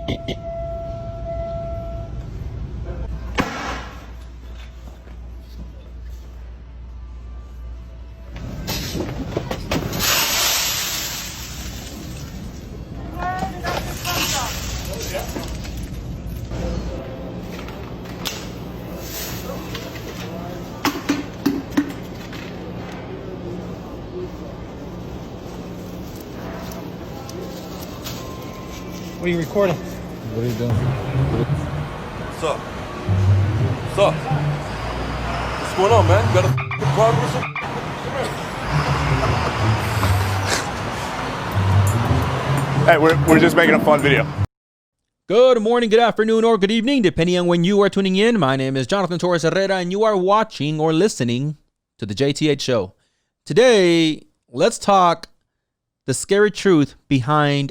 What are you recording? What are you doing? What's up? What's up? What's going on, man? You got a problem or something? Hey, we're just making a fun video. Good morning, good afternoon, or good evening, depending on when you are tuning in. My name is Jonathan Torres Herrera, and you are watching or listening to the JTH show. Today, let's talk the scary truth behind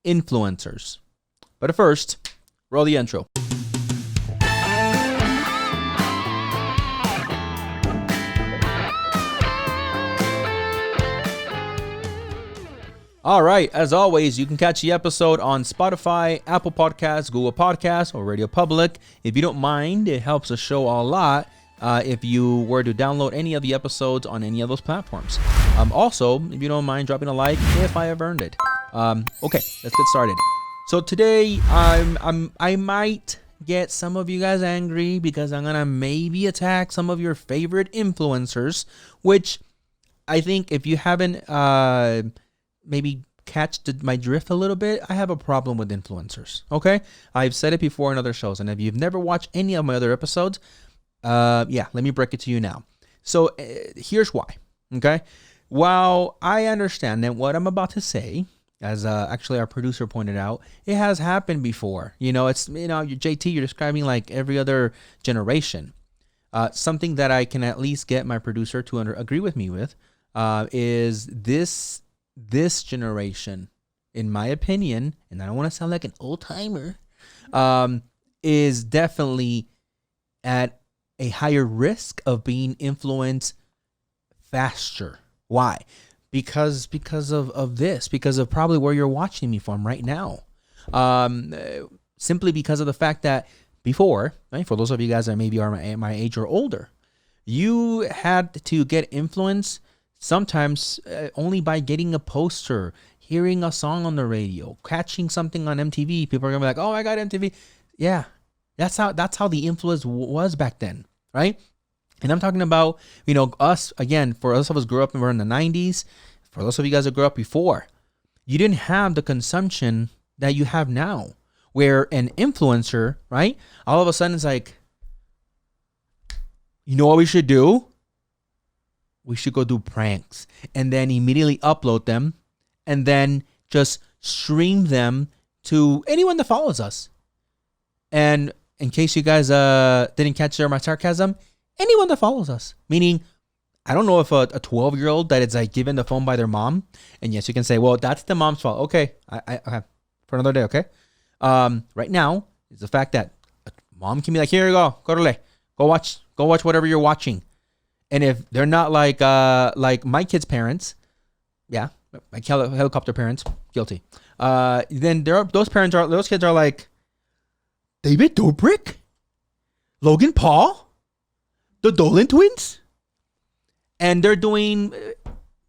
influencers. But first, roll the intro. All right, as always, you can catch the episode on Spotify, Apple Podcasts, Google Podcasts, or Radio Public. If you don't mind, it helps the show a lot if you were to download any of the episodes on any of those platforms. Also, if you don't mind dropping a like, if I have earned it. Okay, let's get started. So today, I might get some of you guys angry because I'm gonna maybe attack some of your favorite influencers, which I think if you haven't maybe catch my drift a little bit, I have a problem with influencers. Okay, I've said it before in other shows, and if you've never watched any of my other episodes, yeah, let me break it to you now. So here's why. Okay, while I understand that what I'm about to say, as actually our producer pointed out, it has happened before. You know, it's, you know, JT, you're describing like every other generation. Something that I can at least get my producer to agree with me with is this generation, in my opinion, and I don't want to sound like an old timer, is definitely at a higher risk of being influenced faster. Why? Because of probably where you're watching me from right now. Simply because of the fact that before, right, for those of you guys that maybe are my age or older, you had to get influence sometimes only by getting a poster, hearing a song on the radio, catching something on MTV. People are gonna be like, "Oh, I got MTV." Yeah, that's how the influence was back then, right? And I'm talking about, you know, us, again, for us of us grew up in the 90s, for those of you guys that grew up before, you didn't have the consumption that you have now, where an influencer, right, all of a sudden it's like, you know what we should do? We should go do pranks, and then immediately upload them, and then just stream them to anyone that follows us. And in case you guys didn't catch my sarcasm, anyone that follows us, meaning, I don't know if a 12-year-old that is like given the phone by their mom, and yes, you can say, well, that's the mom's fault. Okay, I for another day. Okay, right now is the fact that a mom can be like, here you go, go watch whatever you're watching, and if they're not like my kids' parents, yeah, like helicopter parents, guilty. Then those kids are like, David Dobrik, Logan Paul, the Dolan twins, and they're doing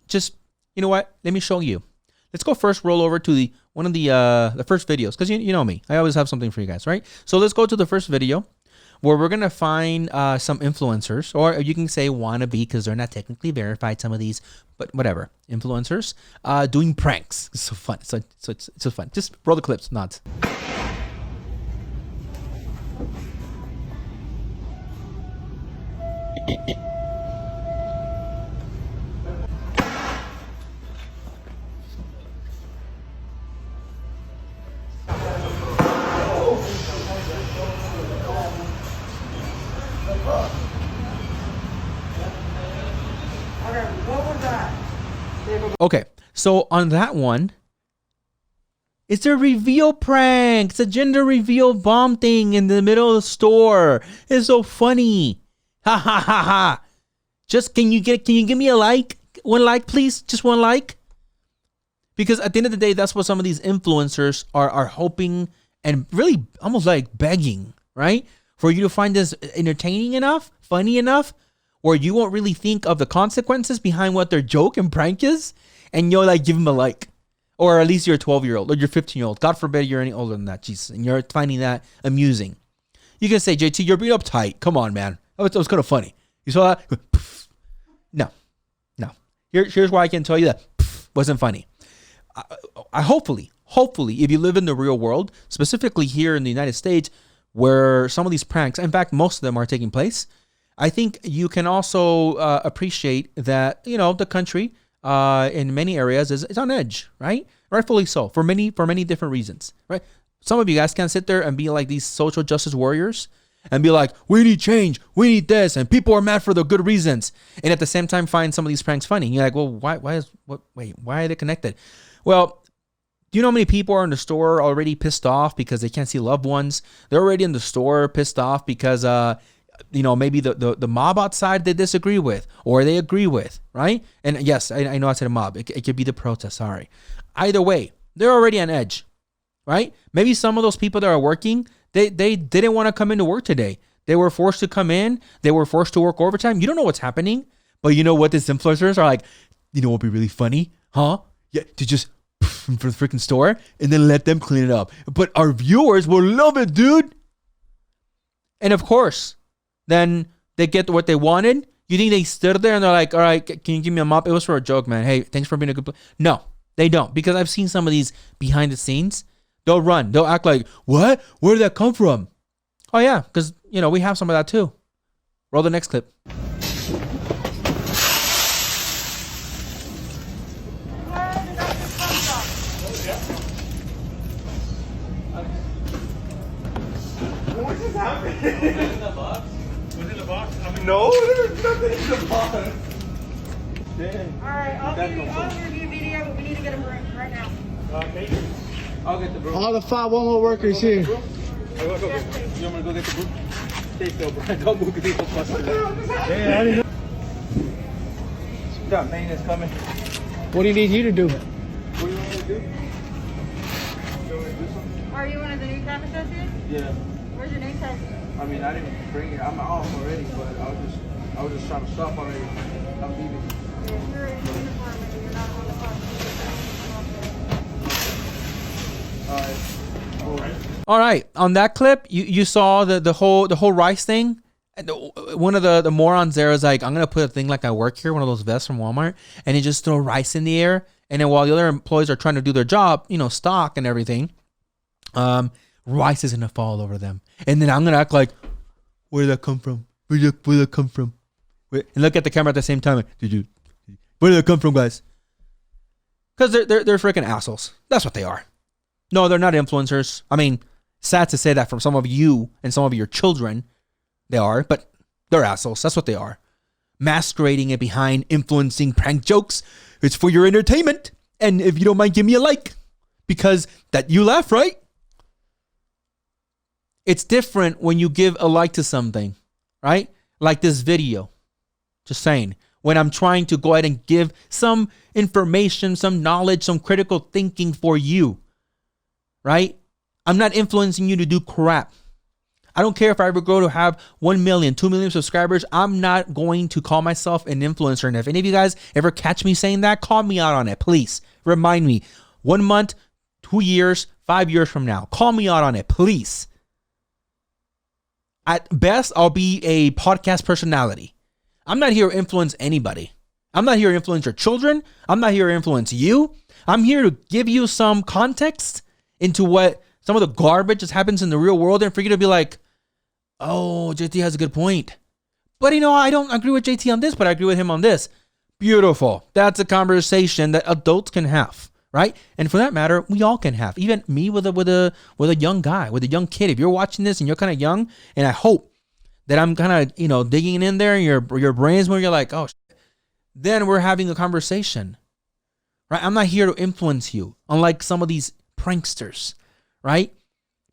just, you know what? Let me show you. Let's go first. Roll over to one of the first videos, because you know me, I always have something for you guys, right? So let's go to the first video where we're gonna find some influencers, or you can say wannabe because they're not technically verified. Some of these, but whatever, influencers doing pranks. It's so fun. So it's so fun. Just roll the clips, nods. Okay, so on that one, it's a reveal prank. It's a gender reveal bomb thing in the middle of the store. It's so funny. Ha ha ha ha. Just can you give me a like? One like, please? Just one like? Because at the end of the day, that's what some of these influencers are hoping and really almost like begging, right? For you to find this entertaining enough, funny enough, where you won't really think of the consequences behind what their joke and prank is, and you'll like give them a like. Or at least you're a 12-year-old or you're 15-year-old. God forbid you're any older than that, Jesus. And you're finding that amusing. You can say, JT, you're being uptight. Come on, man. That was kind of funny. You saw that? No. Here's why I can tell you that wasn't funny. I hopefully, if you live in the real world, specifically here in the United States, where some of these pranks, in fact, most of them are taking place, I think you can also appreciate that, the country in many areas is on edge, right? Rightfully so, for many different reasons, right? Some of you guys can't sit there and be like these social justice warriors and be like, we need change, we need this, and people are mad for the good reasons, and at the same time find some of these pranks funny. You're like, well, why are they connected? Well, do you know how many people are in the store already pissed off because they can't see loved ones? They're already in the store pissed off because maybe the mob outside they disagree with or they agree with, right? And yes, I know I said a mob. It could be the protest, sorry. Either way, they're already on edge, right? Maybe some of those people that are working, they didn't want to come into work today. They were forced to come in. They were forced to work overtime. You don't know what's happening, but you know what these influencers are like, what would be really funny? Huh? Yeah, to just for the freaking store and then let them clean it up. But our viewers will love it, dude. And of course, then they get what they wanted. You think they stood there and they're like, all right, can you give me a mop? It was for a joke, man. Hey, thanks for being a good player. No, they don't. Because I've seen some of these behind the scenes. They'll run. They'll act like, what? Where did that come from? Oh, yeah, because, we have some of that too. Roll the next clip. What just happened? Was it in the box? No, there's nothing in the box. Dang. Alright, I'll give you a video, but we need to get him right now. Okay. I'll get the broom. All the 511 workers here. Go. You want me to go get the broom? Stay still, bro. Don't move because people bust it. Yeah, I didn't know. We got maintenance coming. What do you need you to do? What do you want me to do? You want me to do something? Are you one of the new time associates? Yeah. Where's your name tag? I mean, I didn't bring it. I'm off already, but I was just trying to stop already. I'm leaving. If you're in uniform and you're not on the clock, All right. On that clip, you saw the whole rice thing. And one of the morons there is like, I'm gonna put a thing like I work here, one of those vests from Walmart, and he just throw rice in the air. And then while the other employees are trying to do their job, stock and everything, rice is gonna fall over them. And then I'm gonna act like, where did that come from? Where did that come from? And look at the camera at the same time. Where did that come from, guys? Because they're freaking assholes. That's what they are. No, they're not influencers. I mean, sad to say that from some of you and some of your children, they are, but they're assholes. That's what they are. Masquerading it behind influencing prank jokes. It's for your entertainment. And if you don't mind, give me a like. Because that you laugh, right? It's different when you give a like to something, right? Like this video. Just saying. When I'm trying to go ahead and give some information, some knowledge, some critical thinking for you, right? I'm not influencing you to do crap. I don't care if I ever grow to have 1 million, 2 million subscribers. I'm not going to call myself an influencer. And if any of you guys ever catch me saying that, call me out on it, please. Remind me. 1 month, 2 years, 5 years from now. Call me out on it, please. At best, I'll be a podcast personality. I'm not here to influence anybody. I'm not here to influence your children. I'm not here to influence you. I'm here to give you some context into what some of the garbage that happens in the real world, and for you to be like, oh, JT has a good point. But I don't agree with JT on this, but I agree with him on this. Beautiful. That's a conversation that adults can have, right? And for that matter, we all can have. Even me with a young guy, with a young kid. If you're watching this and you're kind of young, and I hope that I'm kind of, digging in there and your brain's where you're like, oh, shit. Then we're having a conversation, right? I'm not here to influence you, unlike some of these pranksters, right?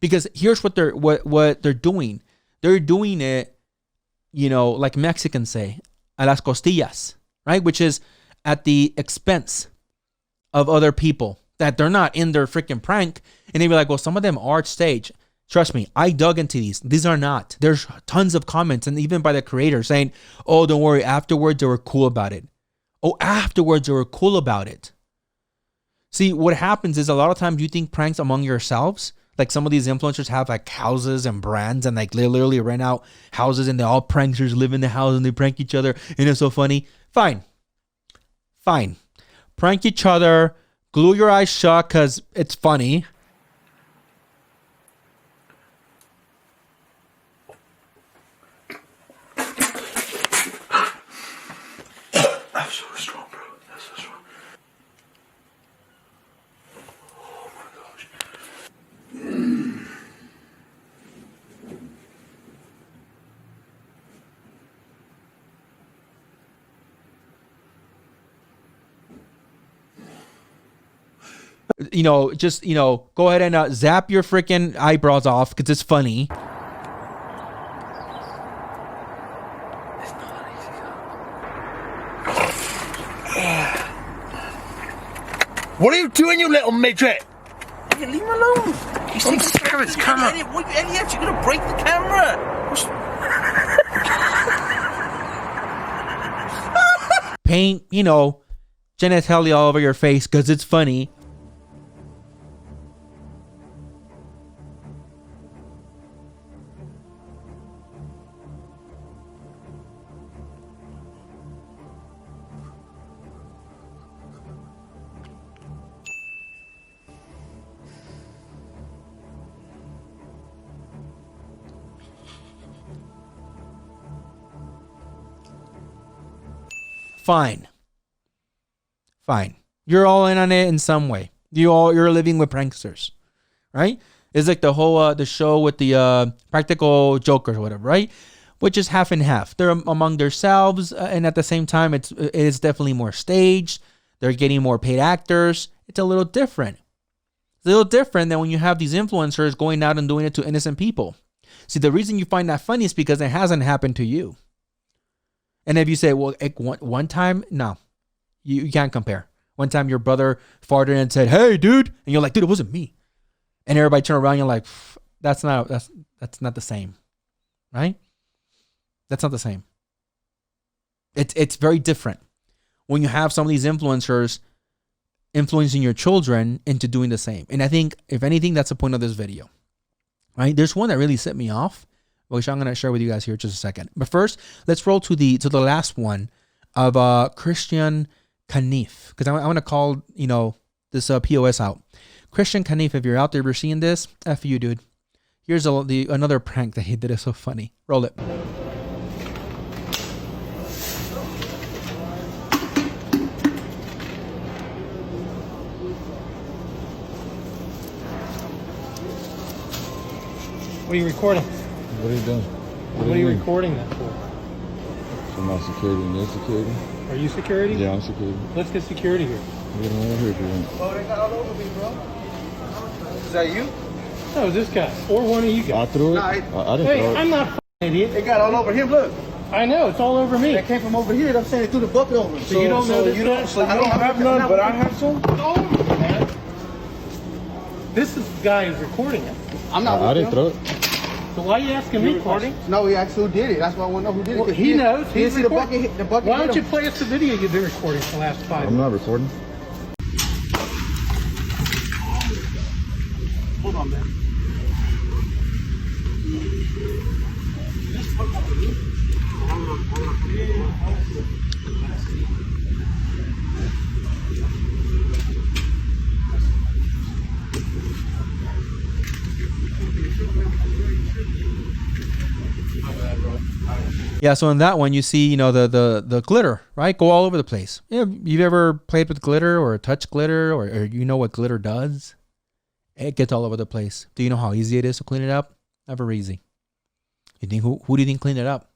Because here's what they're doing. They're doing it, like Mexicans say, a las costillas, right? Which is at the expense of other people, that they're not in their freaking prank. And they'd be like, well, some of them are staged. Trust me, I dug into these. These are not. There's tons of comments, and even by the creator saying, oh, don't worry, afterwards they were cool about it. Oh, afterwards they were cool about it. See, what happens is a lot of times you think pranks among yourselves. Like some of these influencers have like houses and brands, and like they literally rent out houses, and they all pranksters live in the house and they prank each other, and it's so funny. Fine. Prank each other, glue your eyes shut because it's funny. That's so strong, bro. That's so strong. Oh my gosh. You know, just, you know, go ahead and zap your freaking eyebrows off because it's funny. What are you doing, you little midget? Hey, leave him alone. He's taking scared, come on. Elliot, you're gonna break the camera. Paint, you know, genitalia all over your face because it's funny. Fine. You're all in on it in some way. You're living with pranksters, right? It's like the whole the show with the practical jokers or whatever, right? Which is half and half. They're among themselves, and at the same time, it is definitely more staged. They're getting more paid actors. It's a little different. It's a little different than when you have these influencers going out and doing it to innocent people. See, the reason you find that funny is because it hasn't happened to you. And if you say, well, one time, no, you can't compare. One time your brother farted and said, hey, dude. And you're like, dude, it wasn't me. And everybody turn around and you're like, that's not the same. Right? That's not the same. It's very different when you have some of these influencers influencing your children into doing the same. And I think, if anything, that's the point of this video. Right? There's one that really set me off, which I'm going to share with you guys here in just a second. But first, let's roll to the last one of Christian Caniff, because I want to call, you know, this POS out. Christian Caniff, if you're out there, if you're seeing this, F you, dude. Here's another prank that he did. It's so funny. Roll it. What are you recording? What are you doing? What are you recording that for? For my security and your security. Are you security? Yeah, I'm security. Let's get security here. Get on over here if you want. Oh, they got all over me, bro. Is that you? No, it's this guy. Or one of you I guys. threw it? Nah, I didn't Hey, throw it. I'm not an idiot. They got all over him, look. I know, it's all over me. That came from over here. I'm saying they threw the bucket over. So you don't know this guy? So you don't have none, but I have some? It's all over me, man. This is the guy who's recording it. I'm not I didn't with throw him. it. So why are you asking me recording? questions? No, he asked who did it. That's why I want to know who did it. Well, 'cause he knows. He didn't see the recording. bucket. The bucket. Why hit don't you him. play us the video you've been recording for the last 5 I'm minutes? not recording. Hold on, man. Yeah, so in that one, you see, you know, the glitter, right? Go all over the place. Yeah, you've ever played with glitter or touched glitter, or you know what glitter does? It gets all over the place. Do you know how easy it is to clean it up? Never easy. You think who do you think cleaned it up?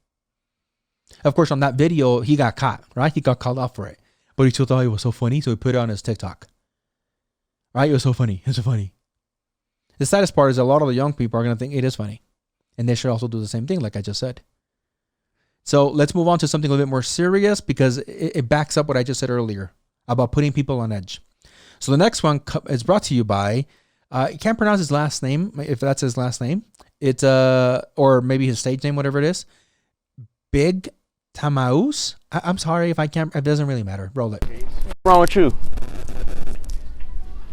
Of course, on that video, he got caught, right? He got called out for it. But he still thought it was so funny, so he put it on his TikTok. Right? It was so funny. It's so funny. The saddest part is a lot of the young people are going to think it is funny. And they should also do the same thing, like I just said. So let's move on to something a little bit more serious, because it backs up what I just said earlier about putting people on edge. So the next one is brought to you by, I can't pronounce his last name, if that's his last name. It's, or maybe his stage name, whatever it is. Bigtamaeus. I'm sorry if I can't, it doesn't really matter. Roll it. What's wrong with you?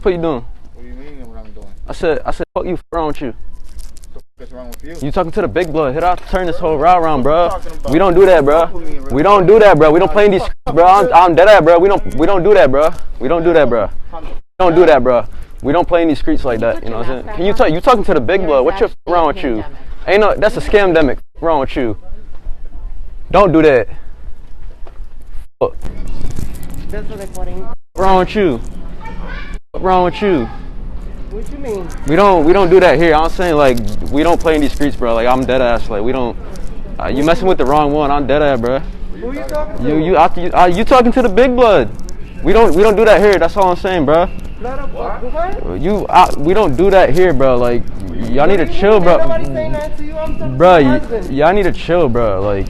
What you doing? What do you mean what I'm doing? I said, fuck you, what's wrong with you? What's wrong with you? You talking to the big blood. Hit out, turn this whole route around, bro. We don't do that, bro. We don't do that, bro. We don't play in these, bro. I'm dead at, bro. We don't do that, bro. We don't do that, bro. We don't do that, bro. We don't play in these streets like that. You know what I'm saying? Can you talk? You talking to the big blood? What's wrong with you? Ain't no. That's a scamdemic. What's wrong with you? Don't do that. Fuck. That's what recording. What's wrong with you? What's wrong with you? What you mean? We don't do that here. I'm saying like we don't play in these streets, bro. Like I'm dead ass. Like we don't. You messing with the wrong one. I'm dead ass, bro. Who you talking to? You talking to the big blood. We don't do that here. That's all I'm saying, bro. We don't do that here, bro. Like y'all need to chill, bro. Nobody saying that to you. I'm talking Bro, to my husband. y'all need to chill, bro. Like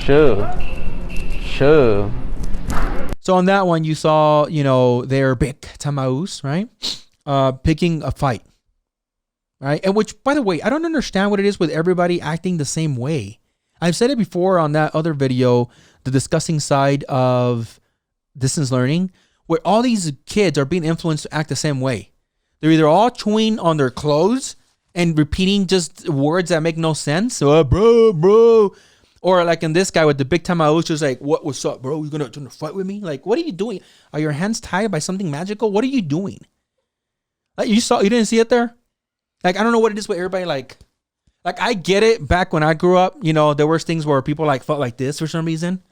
chill. So on that one, you saw, their Bigtamaeus, right? Picking a fight, right? And which, by the way, I don't understand what it is with everybody acting the same way. I've said it before on that other video, the discussing side of distance learning, where all these kids are being influenced to act the same way. They're either all chewing on their clothes and repeating just words that make no sense. Bro. Or like in this guy with the Bigtamaeus, just like, what's up, bro? You gonna fight with me? Like, what are you doing? Are your hands tied by something magical? What are you doing? Like you didn't see it there? Like, I don't know what it is with everybody. Like I get it. Back when I grew up, there was things where people like felt like this for some reason.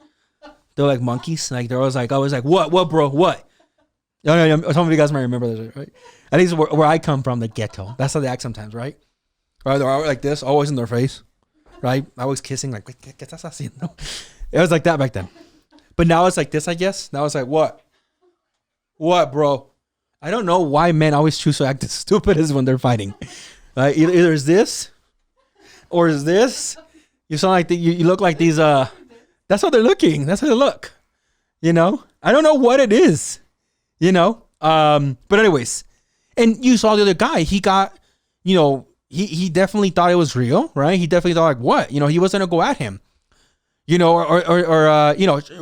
They're like monkeys. Like they're always like, what, bro, what? No, some of you guys might remember this, right? At least where I come from, the ghetto. That's how they act sometimes, right? Right? They're always like this, always in their face, right? Always kissing, like, ¿qué estás haciendo? It was like that back then. But now it's like this, I guess. Now it's like, what? What, bro? I don't know why men always choose to act as stupid as when they're fighting. Either is this, or is this. You sound like you look like these. That's how they're looking. That's how they look. I don't know what it is. But anyways, and you saw the other guy. He got, he definitely thought it was real, right? He definitely thought like, what? He wasn't gonna go at him. Or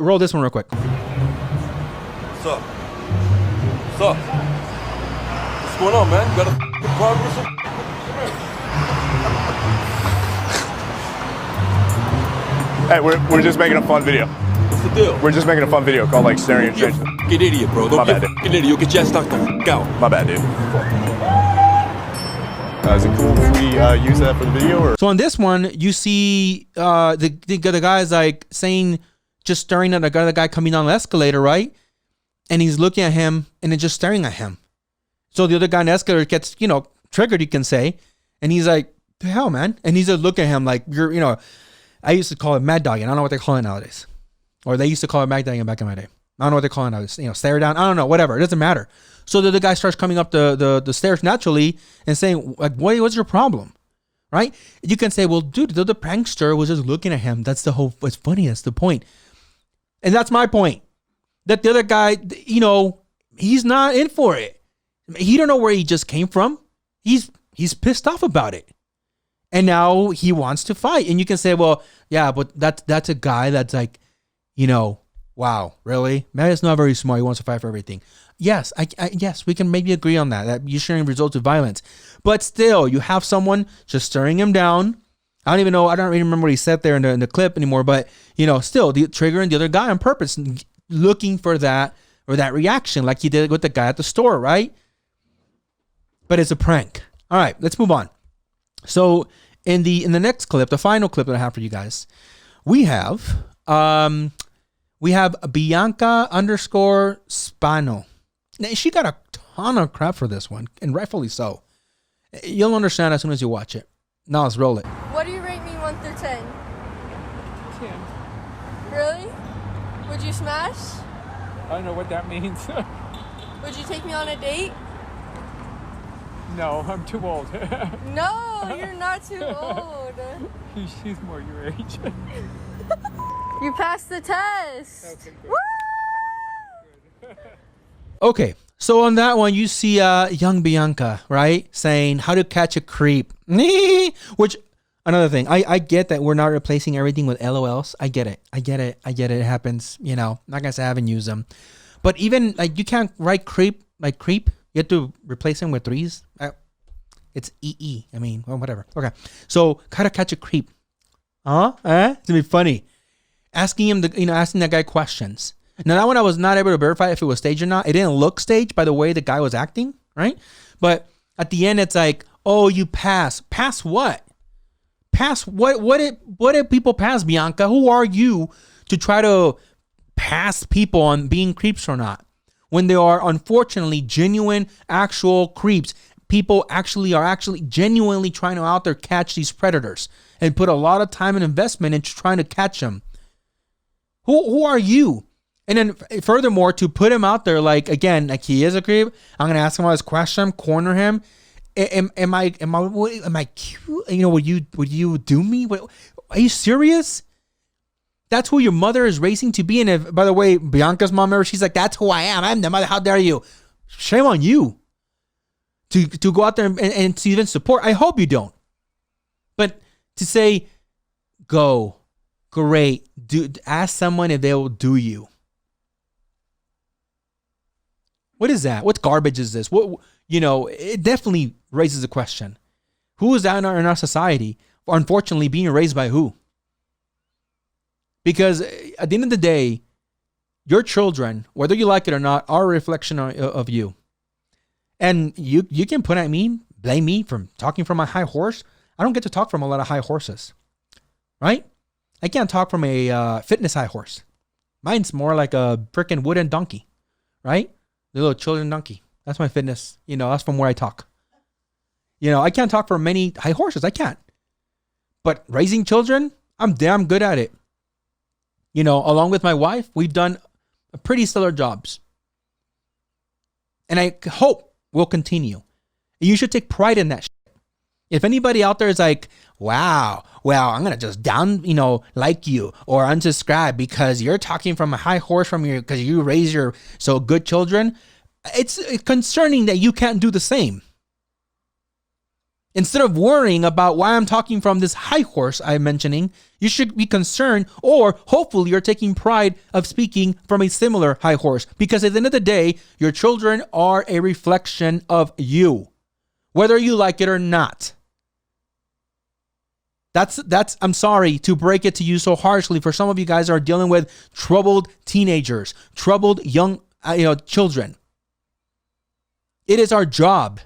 roll this one real quick. What's up? What's up? What's going on, man? You got a problem or something? Hey, we're just making a fun video. What's the deal? We're just making a fun video called like staring at You're a strangers. fucking idiot, bro. My Don't be a bad, dude. fucking idiot. You'll get your ass knocked the fuck out. My bad, dude. Is it cool if we use that for the video? Or? So on this one, you see the guy's like saying, just staring at the guy coming down the escalator, right? And he's looking at him and then just staring at him. So the other guy on the escalator gets, triggered, you can say. And he's like, the hell, man? And he's just looking at him like, I used to call it mad dogging. I don't know what they call it nowadays. Or they used to call it mad dogging back in my day. I don't know what they call it nowadays. Stare down. I don't know, whatever. It doesn't matter. So the guy starts coming up the stairs naturally and saying, like, what's your problem? Right? You can say, well, dude, the prankster was just looking at him. That's the whole, it's funny. That's the point. And that's my point. That the other guy, he's not in for it. He don't know where he just came from. He's pissed off about it. And now he wants to fight. And you can say, well, yeah, but that's a guy that's like, wow, really? Man, it's not very smart. He wants to fight for everything. Yes, yes, we can maybe agree on that you're sharing results of violence. But still, you have someone just staring him down. I don't even remember what he said there in the clip anymore. But, still triggering the other guy on purpose, looking for that or that reaction like he did with the guy at the store, right? But it's a prank. All right, let's move on. So in the next clip, the final clip that I have for you guys, we have Bianca _Spano. Now, she got a ton of crap for this one, and rightfully so. You'll understand as soon as you watch it. Now let's roll it. What do you rate me 1 through 10? 10. Really? Would you smash? I don't know what that means. Would you take me on a date? No, I'm too old. No, you're not too old. She's more your age. You passed the test. Okay, good. Woo! Okay, So on that one, you see young Bianca, right? Saying how to catch a creep. Which, another thing, I get that we're not replacing everything with LOLs. I get it. It happens, you know. Not gonna say I haven't used them. But even, like, you can't write creep, like creep. You have to replace them with threes. It's EE. I mean, well, whatever. Okay. So how to catch a creep. It's gonna be funny. Asking him, asking that guy questions. Now, that one I was not able to verify if it was staged or not. It didn't look staged by the way the guy was acting, right? But at the end, it's like, oh, you pass. Pass what? Pass what? What did people pass, Bianca? Who are you to try to pass people on being creeps or not? When they are, unfortunately, genuine, actual creeps. People are genuinely trying to out there catch these predators and put a lot of time and investment into trying to catch them. Who are you? And then furthermore, to put him out there, like, again, like, he is a creep. I'm gonna ask him all this question, corner him. Am I cute? Would you do me? Are you serious? That's who your mother is racing to be. And if, by the way, Bianca's mom, she's like, that's who I am. I'm the mother. How dare you? Shame on you to go out there and to even support. I hope you don't. But to say, go, great, ask someone if they will do you. What is that? What garbage is this? It definitely raises a question. Who is that in our society? Unfortunately, being raised by who? Because at the end of the day, your children, whether you like it or not, are a reflection of you. And you can blame me from talking from a high horse. I don't get to talk from a lot of high horses, right? I can't talk from a fitness high horse. Mine's more like a freaking wooden donkey, right? The little children donkey. That's my fitness. That's from where I talk. I can't talk for many high horses. I can't. But raising children, I'm damn good at it. Along with my wife, we've done pretty stellar jobs. And I hope we'll continue. You should take pride in that shit. If anybody out there is like, wow, well, I'm going to just like you or unsubscribe because you're talking from a high horse because you raise your so good children. It's concerning that you can't do the same. Instead of worrying about why I'm talking from this high horse I'm mentioning, you should be concerned, or hopefully you're taking pride of speaking from a similar high horse. Because at the end of the day, your children are a reflection of you, whether you like it or not. That's I'm sorry to break it to you so harshly. For some of you guys are dealing with troubled teenagers, troubled young children. It is our job.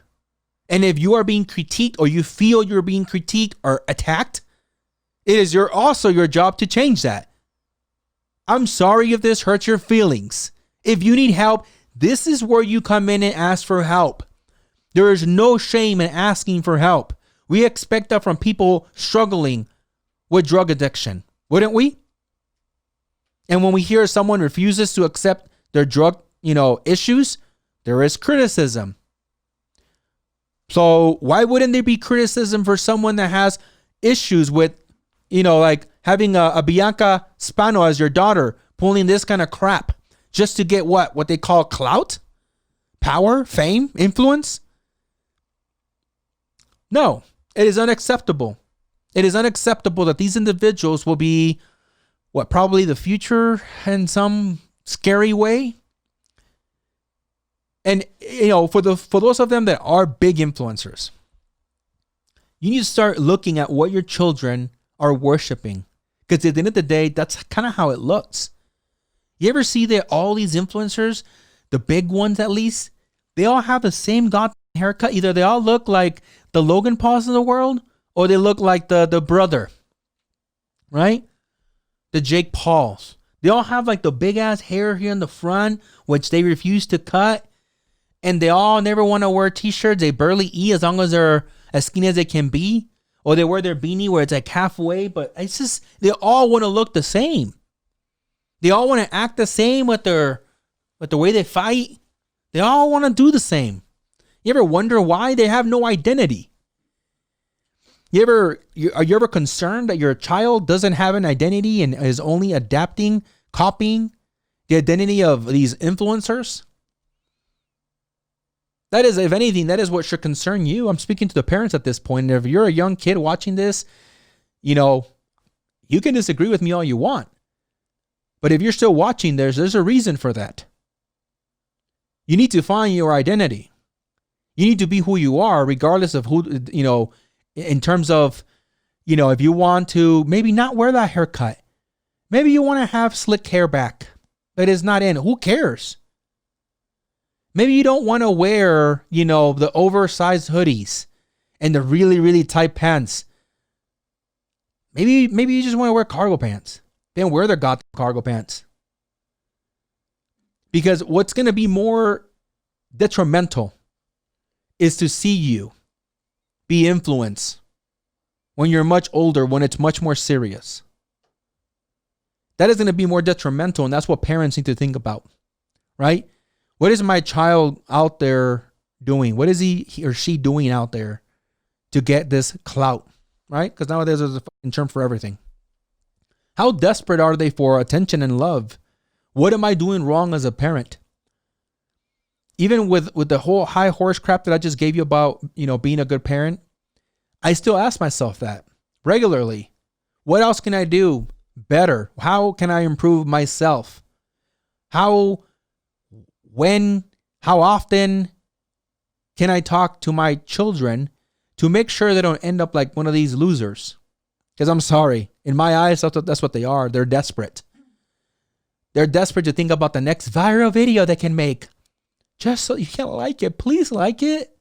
And if you are being critiqued or you feel you're being critiqued or attacked, it is also your job to change that. I'm sorry if this hurts your feelings. If you need help, this is where you come in and ask for help. There is no shame in asking for help. We expect that from people struggling with drug addiction, wouldn't we? And when we hear someone refuses to accept their drug, issues, there is criticism. So why wouldn't there be criticism for someone that has issues with, like having a Bianca Spano as your daughter, pulling this kind of crap just to get what they call clout, power, fame, influence? No, it is unacceptable. It is unacceptable that these individuals will be probably the future in some scary way. And, for those of them that are big influencers, you need to start looking at what your children are worshiping. Because at the end of the day, that's kind of how it looks. You ever see that all these influencers, the big ones at least, they all have the same goddamn haircut? Either they all look like the Logan Pauls of the world, or they look like the brother, right? The Jake Pauls. They all have like the big ass hair here in the front, which they refuse to cut. And they all never want to wear t-shirts. They barely eat as long as they're as skinny as they can be. Or they wear their beanie where it's like halfway. But it's just, they all want to look the same. They all want to act the same with the way they fight. They all want to do the same. You ever wonder why? They have no identity. Are you ever concerned that your child doesn't have an identity and is only adapting, copying the identity of these influencers? That is, if anything, that is what should concern you. I'm speaking to the parents at this point. And if you're a young kid watching this, you know, you can disagree with me all you want. But if you're still watching, there's a reason for that. You need to find your identity. You need to be who you are, regardless of who, you know, in terms of, you know, if you want to maybe not wear that haircut. Maybe you want to have slick hair back, but it's not in. Who cares? Maybe you don't want to wear, you know, the oversized hoodies and the really, really tight pants. Maybe you just want to wear cargo pants. Then wear the goddamn cargo pants. Because what's going to be more detrimental is to see you be influenced when you're much older, when it's much more serious. That is going to be more detrimental, and that's what parents need to think about, right? What is my child out there doing? What is he or she doing out there to get this clout, right? Because nowadays there's a fucking term for everything. How desperate are they for attention and love? What am I doing wrong as a parent? Even with the whole high horse crap that I just gave you about, you know, being a good parent, I still ask myself that regularly. What else can I do better? How can I improve myself? How often can I talk to my children to make sure they don't end up like one of these losers? Because I'm sorry, in my eyes, that's what they are. They're desperate. They're desperate to think about the next viral video they can make. Just so you can like it. Please like it.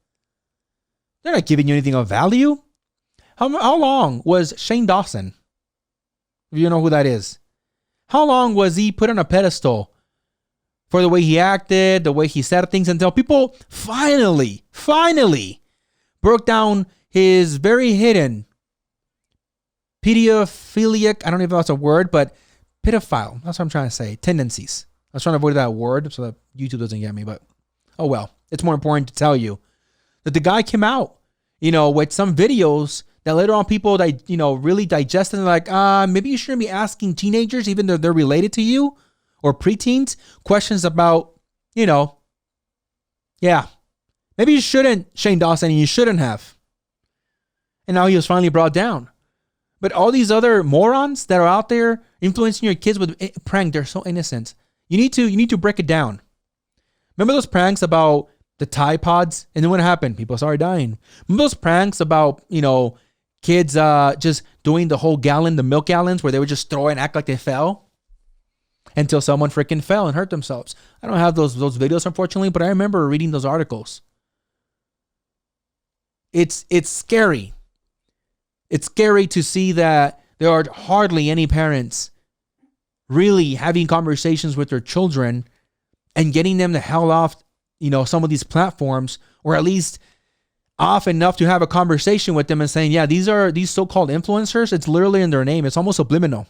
They're not giving you anything of value. How long was Shane Dawson? If you know who that is. How long was he put on a pedestal for the way he acted, the way he said things, until people finally broke down his very hidden pedophilic, I don't even know if that's a word, but pedophile. That's what I'm trying to say. Tendencies. I was trying to avoid that word so that YouTube doesn't get me, but oh well. It's more important to tell you that the guy came out, you know, with some videos that later on people that, you know, really digested and like, maybe you shouldn't be asking teenagers, even though they're related to you, or preteens, questions about, you know, yeah, maybe you shouldn't, Shane Dawson, and you shouldn't have. And now he was finally brought down. But all these other morons that are out there influencing your kids with prank, they're so innocent. You need to break it down. Remember those pranks about the Tide Pods? And then what happened? People started dying. Remember those pranks about, you know, kids just doing the whole gallon, the milk gallons, where they would just throw it and act like they fell until someone freaking fell and hurt themselves. I don't have those videos, unfortunately, but I remember reading those articles. It's scary. It's scary to see that there are hardly any parents really having conversations with their children and getting them the hell off, you know, some of these platforms, or at least off enough to have a conversation with them and saying, yeah, these so-called influencers. It's literally in their name. It's almost subliminal.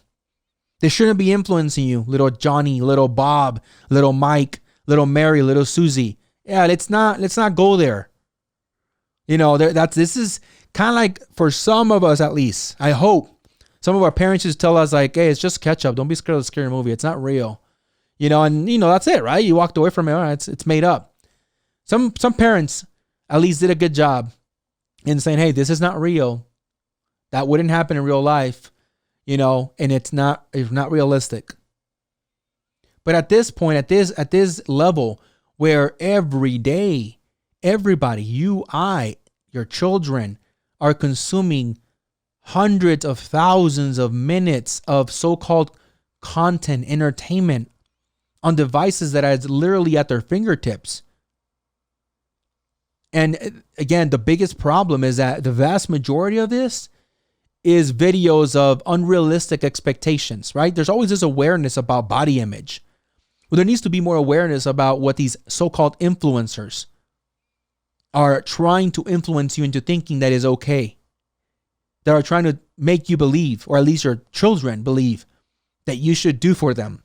They shouldn't be influencing you, little Johnny, little Bob, little Mike, little Mary, little Susie. Yeah, let's not go there. You know, this is kind of like, for some of us at least, I hope some of our parents just tell us like, hey, it's just ketchup. Don't be scared of the scary movie. It's not real. You know, and you know, that's it, right? You walked away from it. All right, it's made up. Some parents at least did a good job in saying, hey, this is not real. That wouldn't happen in real life, you know, and it's not realistic. But at this point, at this level where every day, everybody, you, I, your children are consuming hundreds of thousands of minutes of so-called content, entertainment on devices that is literally at their fingertips. And again, the biggest problem is that the vast majority of this is videos of unrealistic expectations, right? There's always this awareness about body image. Well, there needs to be more awareness about what these so-called influencers are trying to influence you into thinking that is okay. That are trying to make you believe, or at least your children believe, that you should do for them.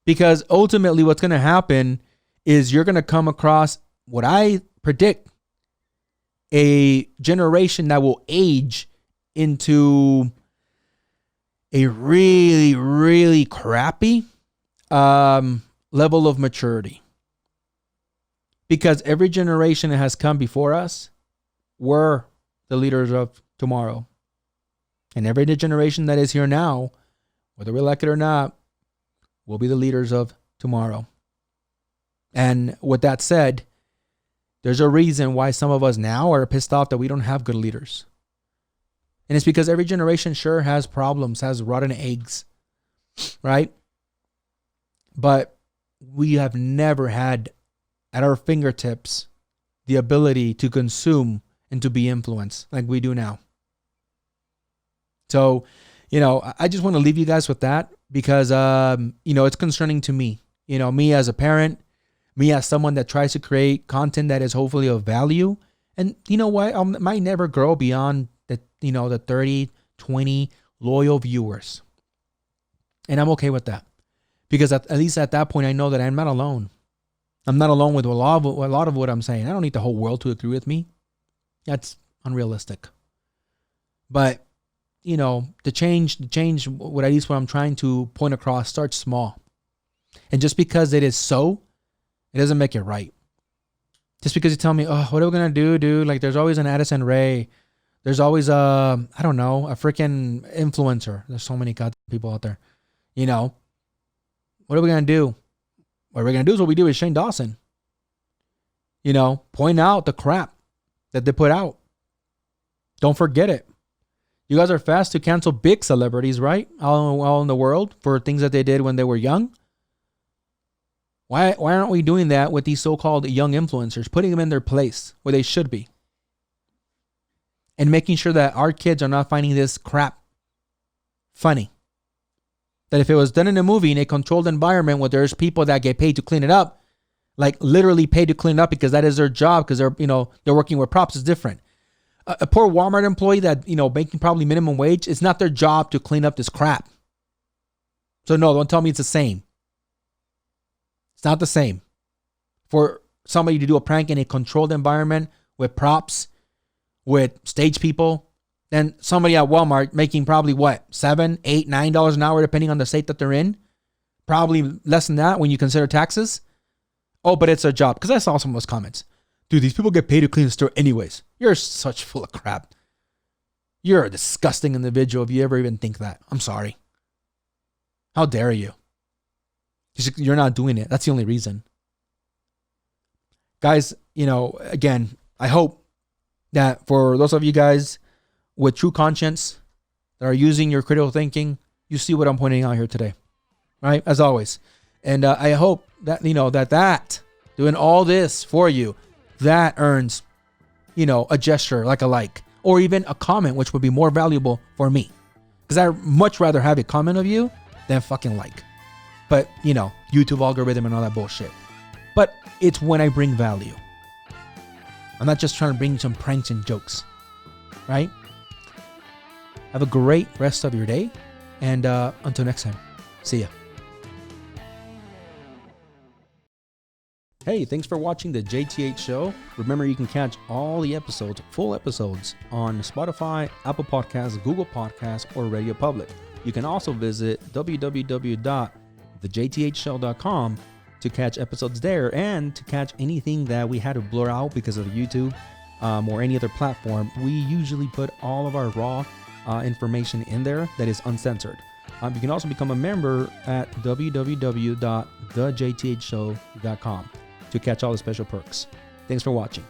Because ultimately what's going to happen is you're going to come across what I predict, a generation that will age into a really, really crappy level of maturity. Because every generation that has come before us were the leaders of tomorrow. And every generation that is here now, whether we like it or not, will be the leaders of tomorrow. And with that said, there's a reason why some of us now are pissed off that we don't have good leaders. And it's because every generation sure has problems, has rotten eggs, right? But we have never had at our fingertips the ability to consume and to be influenced like we do now. So, I just want to leave you guys with that because, it's concerning to me. Me as a parent, me as someone that tries to create content that is hopefully of value. And you know what? I might never grow beyond the 30, 20 loyal viewers. And I'm okay with that. Because at least at that point, I know that I'm not alone. I'm not alone with a lot of what I'm saying. I don't need the whole world to agree with me. That's unrealistic. But, the change, what at least what I'm trying to point across starts small. And just because it is so, it doesn't make it right. Just because you tell me, oh, what are we going to do, dude? Like, there's always an Addison Rae. There's always a freaking influencer. There's so many goddamn people out there. What are we going to do? What we're going to do is what we do with Shane Dawson. Point out the crap that they put out. Don't forget it. You guys are fast to cancel big celebrities, right? All in the world for things that they did when they were young. Why aren't we doing that with these so-called young influencers, putting them in their place where they should be? And making sure that our kids are not finding this crap funny. That if it was done in a movie in a controlled environment where there's people that get paid to clean it up, like literally paid to clean it up because that is their job because they're working with props is different. A poor Walmart employee that, making probably minimum wage, it's not their job to clean up this crap. So no, don't tell me it's the same. It's not the same. For somebody to do a prank in a controlled environment with props, with stage people, then somebody at Walmart making probably what, $7, $8, $9 an hour, depending on the state that they're in. Probably less than that when you consider taxes. Oh, but it's their job. Because I saw some of those comments. Dude, these people get paid to clean the store anyways. You're such full of crap. You're a disgusting individual if you ever even think that. I'm sorry. How dare you? You're not doing it. That's the only reason. Guys, again, I hope that for those of you guys with true conscience that are using your critical thinking, you see what I'm pointing out here today. Right? As always. And I hope that, that doing all this for you, that earns, a gesture like a like or even a comment, which would be more valuable for me. Because I'd much rather have a comment of you than fucking like. But, YouTube algorithm and all that bullshit. But it's when I bring value. I'm not just trying to bring some pranks and jokes. Right? Have a great rest of your day. And until next time, see ya. Hey, thanks for watching the JTH show. Remember, you can catch all the episodes, full episodes, on Spotify, Apple Podcasts, Google Podcasts, or Radio Public. You can also visit www.thejthshow.com to catch episodes there and to catch anything that we had to blur out because of YouTube or any other platform. We usually put all of our raw information in there that is uncensored. You can also become a member at www.thejthshow.com to catch all the special perks. Thanks for watching.